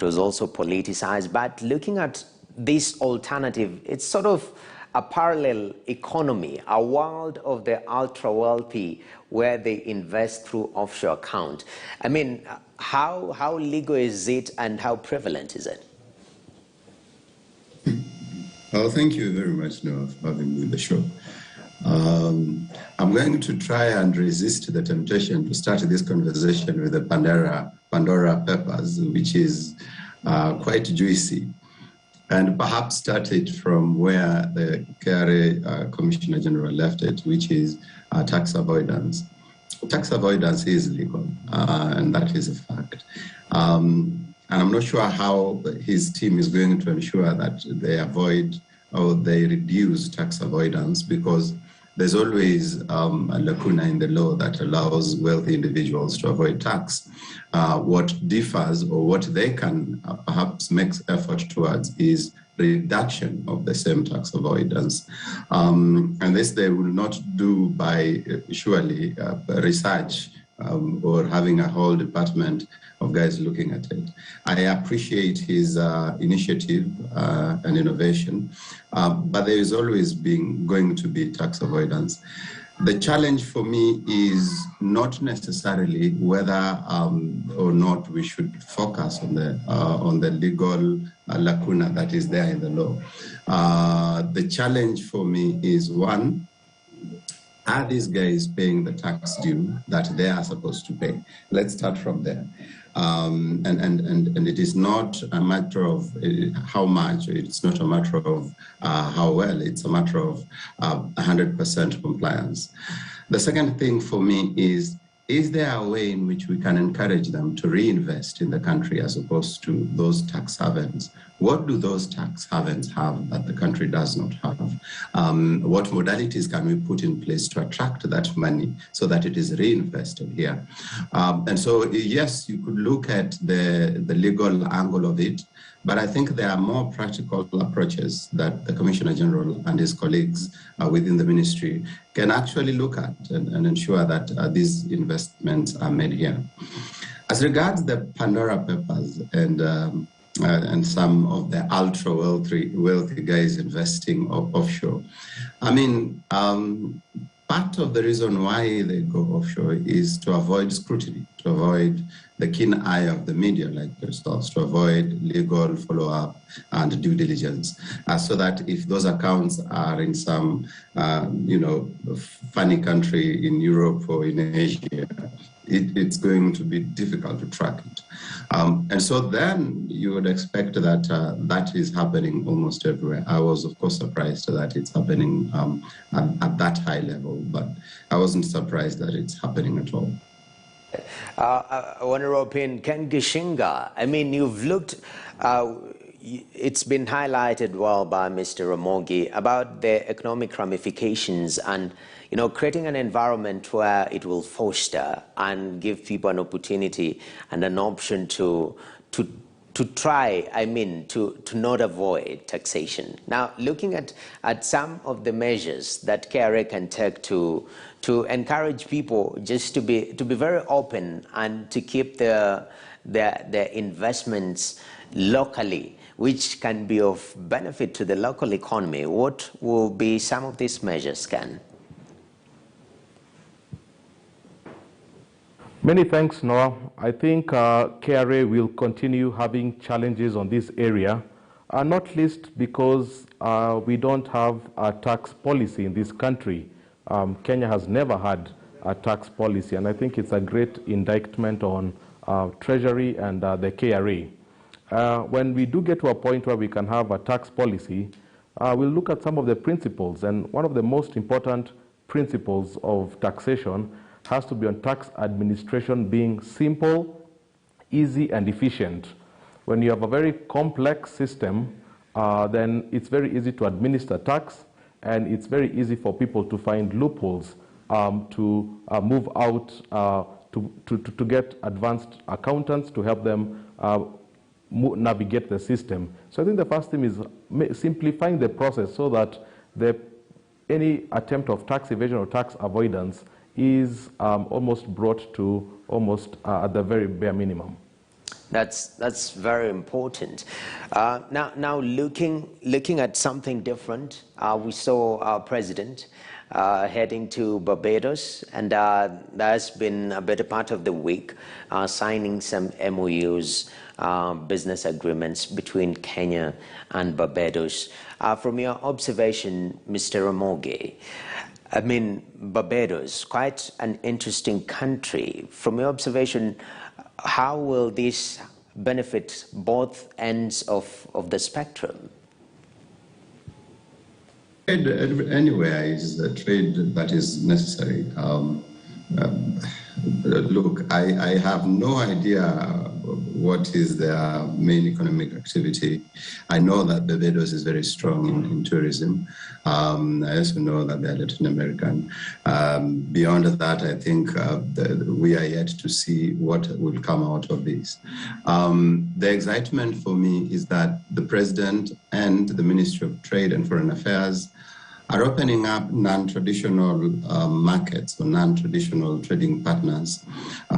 was also politicized. But looking at this alternative, it's sort of a parallel economy, a world of the ultra-wealthy where they invest through offshore account. I mean, how legal is it and how prevalent is it? Well, thank you very much, Noah, for having me on the show. I'm going to try and resist the temptation to start this conversation with the Pandora Papers, which is quite juicy, and perhaps start it from where the KRA Commissioner General left it, which is tax avoidance. Tax avoidance is legal, and that is a fact. And I'm not sure how his team is going to ensure that they avoid or they reduce tax avoidance, because there's always a lacuna in the law that allows wealthy individuals to avoid tax. What differs, or what they can perhaps make effort towards, is reduction of the same tax avoidance. And this they will not do by surely research or having a whole department of guys looking at it. I appreciate his initiative and innovation, but there is always going to be tax avoidance. The challenge for me is not necessarily whether or not we should focus on the legal lacuna that is there in the law. The challenge for me is, one, are these guys paying the tax due that they are supposed to pay? Let's start from there. And it is not a matter of how much, it's not a matter of how well, it's a matter of 100% compliance. The second thing for me is there a way in which we can encourage them to reinvest in the country as opposed to those tax havens? What do those tax havens have that the country does not have? What modalities can we put in place to attract that money so that it is reinvested here? And so, yes, you could look at the legal angle of it, but I think there are more practical approaches that the Commissioner General and his colleagues within the ministry can actually look at and ensure that these investments are made here. As regards the Pandora Papers and some of the ultra-wealthy guys investing offshore, I mean, part of the reason why they go offshore is to avoid scrutiny, to avoid the keen eye of the media like yourselves, to avoid legal follow-up and due diligence, so that if those accounts are in some, funny country in Europe or in Asia, it's going to be difficult to track it. And so then you would expect that that is happening almost everywhere. I was, of course, surprised that it's happening at that high level, but I wasn't surprised that it's happening at all. I want to rope in Ken Gishinga. I mean, you've looked, it's been highlighted well by Mr. Ramogi about the economic ramifications and, creating an environment where it will foster and give people an opportunity and an option to try, to not avoid taxation. Now, looking at some of the measures that KRA can take to encourage people just to be very open and to keep their investments locally, which can be of benefit to the local economy, what will be some of these measures, Ken? Many thanks, Noah. I think KRA will continue having challenges on this area, not least because we don't have a tax policy in this country. Kenya has never had a tax policy, and I think it's a great indictment on Treasury and the KRA. When we do get to a point where we can have a tax policy, we'll look at some of the principles, and one of the most important principles of taxation has to be on tax administration being simple, easy, and efficient. When you have a very complex system, then it's very easy to administer tax, and it's very easy for people to find loopholes to move out, to get advanced accountants to help them navigate the system. So I think the first thing is simplifying the process so that any attempt of tax evasion or tax avoidance is almost brought to almost at the very bare minimum. That's very important. Now looking at something different, we saw our president heading to Barbados, and that's been a better part of the week, signing some MOUs, business agreements between Kenya and Barbados. From your observation, Mr. Ramogi, I mean, Barbados, quite an interesting country. From your observation, how will this benefit both ends of the spectrum? Trade anywhere is a trade that is necessary. Look, I have no idea what is their main economic activity. I know that Barbados is very strong in tourism. I also know that they're Latin American. Beyond that, I think we are yet to see what will come out of this. The excitement for me is that the President and the Ministry of Trade and Foreign Affairs are opening up non-traditional markets or non-traditional trading partners,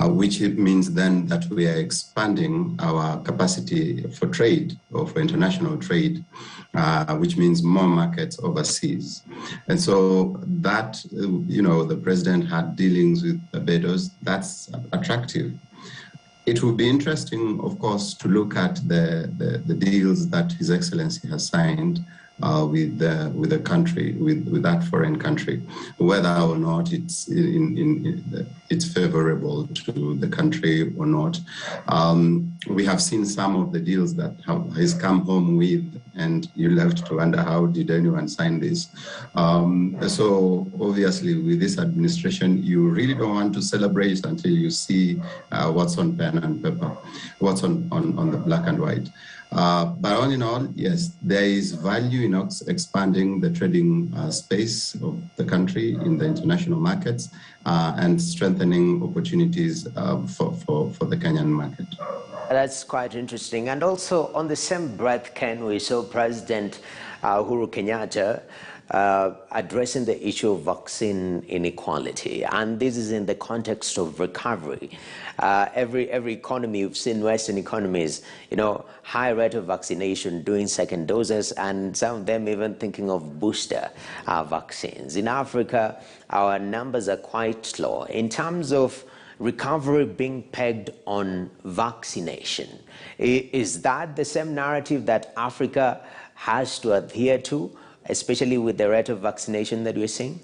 which means then that we are expanding our capacity for trade or for international trade, which means more markets overseas. And so that, the President had dealings with Barbados, that's attractive. It will be interesting, of course, to look at the deals that His Excellency has signed with the country, with that foreign country, whether or not it's it's favorable to the country or not. We have seen some of the deals that he's come home with, and you left to wonder, how did anyone sign this? So obviously, with this administration, you really don't want to celebrate until you see what's on pen and paper, what's on the black and white. But all in all, yes, there is value in expanding the trading space of the country in the international markets and strengthening opportunities for the Kenyan market. That's quite interesting. And also, on the same breath, Ken, we saw President Uhuru Kenyatta addressing the issue of vaccine inequality, and this is in the context of recovery. Every economy, you've seen Western economies, high rate of vaccination, doing second doses, and some of them even thinking of booster vaccines. In Africa, our numbers are quite low. In terms of recovery being pegged on vaccination, is that the same narrative that Africa has to adhere to, especially with the rate of vaccination that we're seeing?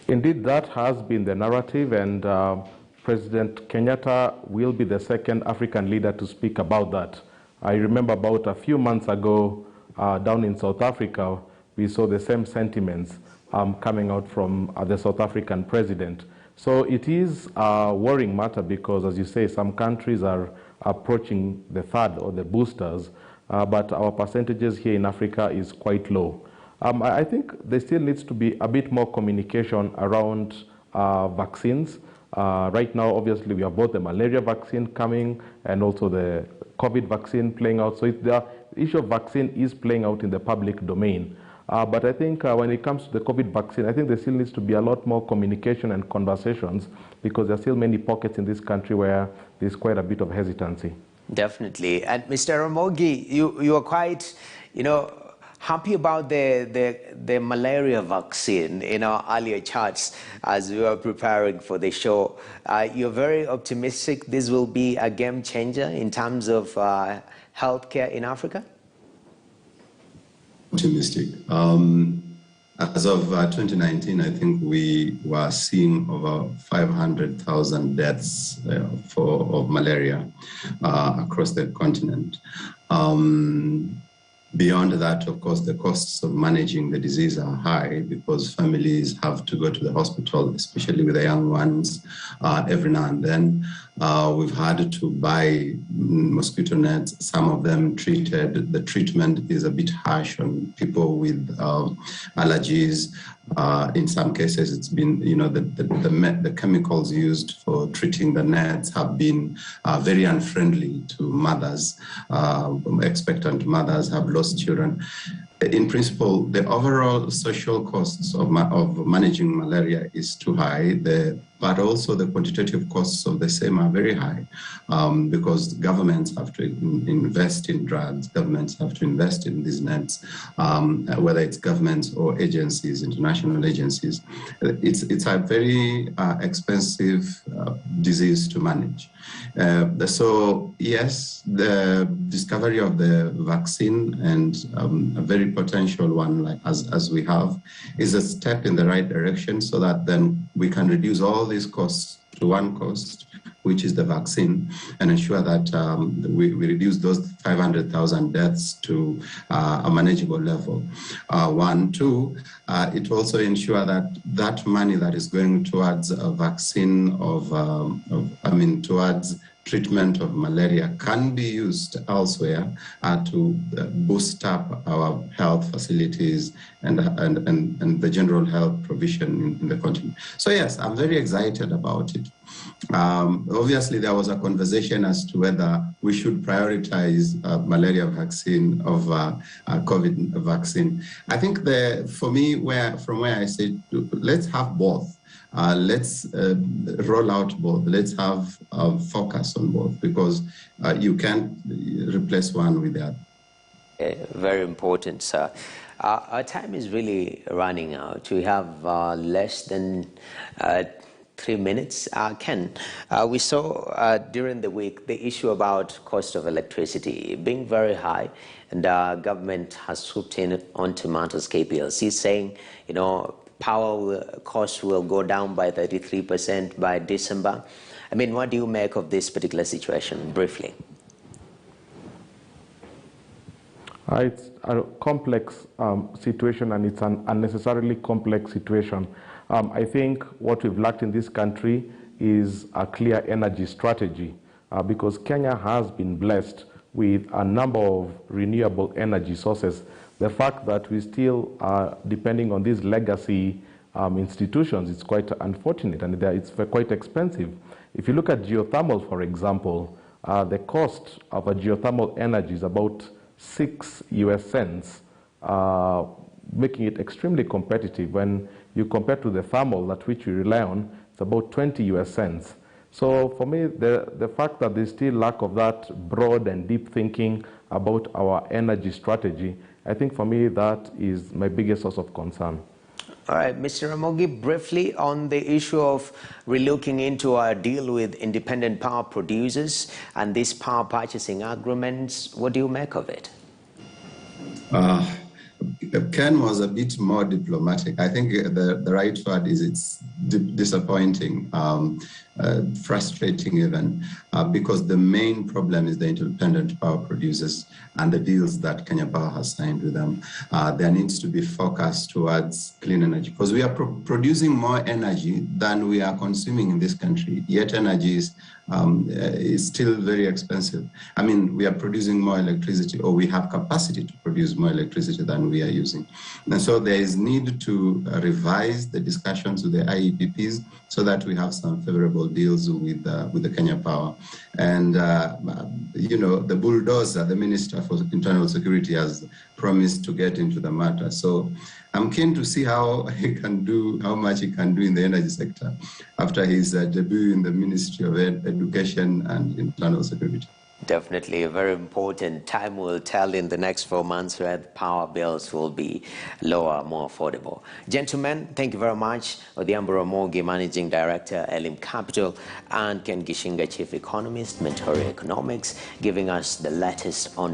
Indeed, that has been the narrative, and President Kenyatta will be the second African leader to speak about that. I remember about a few months ago, down in South Africa, we saw the same sentiments coming out from the South African president. So it is a worrying matter because, as you say, some countries are approaching the third or the boosters, but our percentages here in Africa is quite low. I think there still needs to be a bit more communication around vaccines. Right now, obviously, we have both the malaria vaccine coming and also the COVID vaccine playing out. So the issue of vaccine is playing out in the public domain. But I think when it comes to the COVID vaccine, I think there still needs to be a lot more communication and conversations because there are still many pockets in this country where there's quite a bit of hesitancy. Definitely. And Mr. Ramogi, you are quite, happy about the malaria vaccine in our earlier charts as we were preparing for the show. You're very optimistic this will be a game changer in terms of healthcare in Africa? Optimistic. As of 2019, I think we were seeing over 500,000 deaths of malaria across the continent. Beyond that, of course, the costs of managing the disease are high because families have to go to the hospital, especially with the young ones, every now and then. We've had to buy mosquito nets, some of them treated. The treatment is a bit harsh on people with allergies. In some cases, it's been, the chemicals used for treating the nets have been very unfriendly to mothers. Expectant mothers have lost children. In principle, the overall social costs of managing malaria is too high. The but also the quantitative costs of the same are very high, because governments have to invest in drugs, governments have to invest in these nets, whether it's governments or agencies, international agencies. It's a very expensive disease to manage. So yes, the discovery of the vaccine, and a very potential one like as we have, is a step in the right direction, so that then we can reduce all these costs to one cost, which is the vaccine, and ensure that we reduce those 500,000 deaths to a manageable level. One, two, it also ensure that that money that is going towards a vaccine towards treatment of malaria can be used elsewhere to boost up our health facilities and the general health provision in the continent. So yes, I'm very excited about it. Obviously, there was a conversation as to whether we should prioritize malaria vaccine over COVID vaccine. I think for me, from where I say, let's have both. Let's roll out both. Let's have focus on both, because you can't replace one with the other. Very important, sir. Our time is really running out. We have less than 3 minutes. Ken, we saw during the week the issue about cost of electricity being very high, and government has swooped in onto matters. KPLC saying, power costs will go down by 33% by December. I mean, what do you make of this particular situation, briefly? It's a complex situation, and it's an unnecessarily complex situation. I think what we've lacked in this country is a clear energy strategy, because Kenya has been blessed with a number of renewable energy sources. The fact that we still are depending on these legacy institutions is quite unfortunate, and it's quite expensive. If you look at geothermal, for example, the cost of a geothermal energy is about 6 US cents, making it extremely competitive. When you compare to the thermal that which we rely on, it's about 20 US cents. So for me, the fact that there's still lack of that broad and deep thinking about our energy strategy, I think for me that is my biggest source of concern. All right, Mr. Ramogi, briefly on the issue of relooking into our deal with independent power producers and these power purchasing agreements, what do you make of it? Ken was a bit more diplomatic. I think the right word is it's disappointing, frustrating even, because the main problem is the independent power producers and the deals that Kenya Power has signed with them. There needs to be focus towards clean energy, because we are producing more energy than we are consuming in this country, yet energy is still very expensive. I mean, we are producing more electricity, or we have capacity to produce more electricity than we are using. And so there is need to revise the discussions with the IEPPs so that we have some favorable deals with the Kenya Power. And, the bulldozer, the Minister for Internal Security, has promised to get into the matter. So I'm keen to see how much he can do in the energy sector after his debut in the Ministry of Education and Internal Security. Definitely a very important. Time will tell in the next 4 months where the power bills will be lower, more affordable. Gentlemen, thank you very much. Odhiambo Ramogi, Managing Director, Elim Capital, and Ken Gishinga, Chief Economist, Mentoria Economics, giving us the latest on